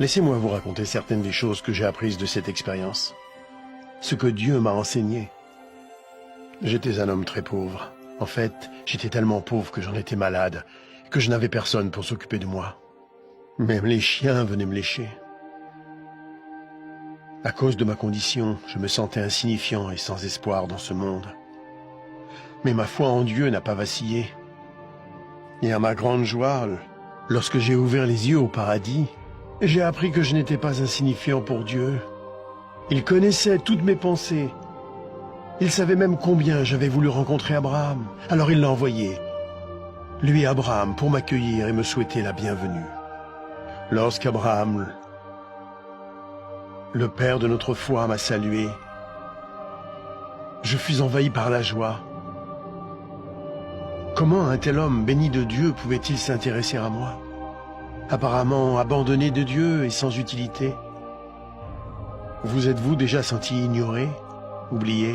Laissez-moi vous raconter certaines des choses que j'ai apprises de cette expérience. Ce que Dieu m'a enseigné. J'étais un homme très pauvre. En fait, j'étais tellement pauvre que j'en étais malade, que je n'avais personne pour s'occuper de moi. Même les chiens venaient me lécher. À cause de ma condition, je me sentais insignifiant et sans espoir dans ce monde. Mais ma foi en Dieu n'a pas vacillé. Et à ma grande joie, lorsque j'ai ouvert les yeux au paradis, j'ai appris que je n'étais pas insignifiant pour Dieu. Il connaissait toutes mes pensées. Il savait même combien j'avais voulu rencontrer Abraham. Alors il l'a envoyé, lui Abraham, pour m'accueillir et me souhaiter la bienvenue. Lorsqu'Abraham, le père de notre foi, m'a salué, je fus envahi par la joie. Comment un tel homme béni de Dieu pouvait-il s'intéresser à moi? Apparemment abandonné de Dieu et sans utilité. Vous êtes-vous déjà senti ignoré, oublié,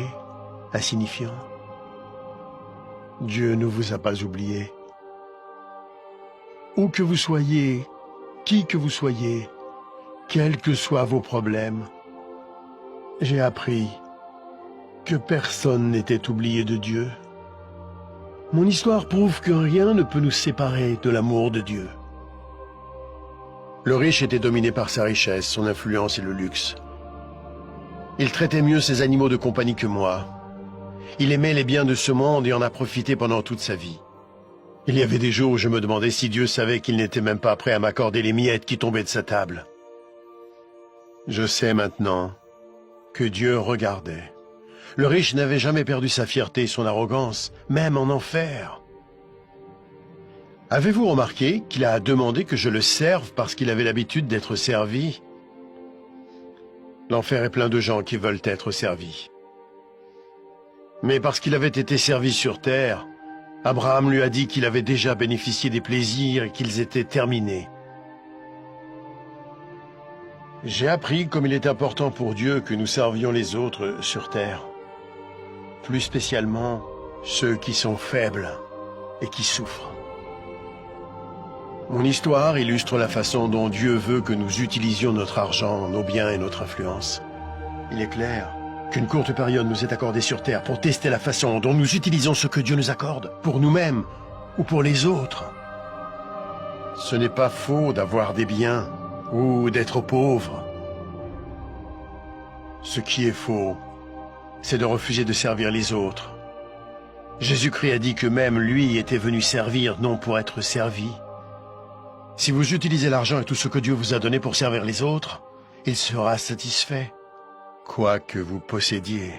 insignifiant? Dieu ne vous a pas oublié. Où que vous soyez, qui que vous soyez, quels que soient vos problèmes, j'ai appris que personne n'était oublié de Dieu. Mon histoire prouve que rien ne peut nous séparer de l'amour de Dieu. Le riche était dominé par sa richesse, son influence et le luxe. Il traitait mieux ses animaux de compagnie que moi. Il aimait les biens de ce monde et en a profité pendant toute sa vie. Il y avait des jours où je me demandais si Dieu savait qu'il n'était même pas prêt à m'accorder les miettes qui tombaient de sa table. Je sais maintenant que Dieu regardait. Le riche n'avait jamais perdu sa fierté et son arrogance, même en enfer. Avez-vous remarqué qu'il a demandé que je le serve parce qu'il avait l'habitude d'être servi? L'enfer est plein de gens qui veulent être servis. Mais parce qu'il avait été servi sur terre, Abraham lui a dit qu'il avait déjà bénéficié des plaisirs et qu'ils étaient terminés. J'ai appris comme il est important pour Dieu que nous servions les autres sur terre. Plus spécialement ceux qui sont faibles et qui souffrent. Mon histoire illustre la façon dont Dieu veut que nous utilisions notre argent, nos biens et notre influence. Il est clair qu'une courte période nous est accordée sur terre pour tester la façon dont nous utilisons ce que Dieu nous accorde, pour nous-mêmes ou pour les autres. Ce n'est pas faux d'avoir des biens ou d'être pauvre. Ce qui est faux, c'est de refuser de servir les autres. Jésus-Christ a dit que même lui était venu servir, non pour être servi. Si vous utilisez l'argent et tout ce que Dieu vous a donné pour servir les autres, il sera satisfait, quoi que vous possédiez.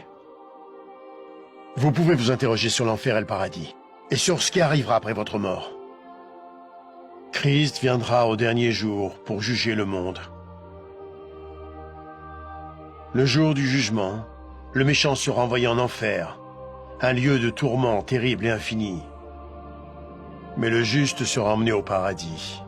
Vous pouvez vous interroger sur l'enfer et le paradis, et sur ce qui arrivera après votre mort. Christ viendra au dernier jour pour juger le monde. Le jour du jugement, le méchant sera envoyé en enfer, un lieu de tourment terrible et infini. Mais le juste sera emmené au paradis.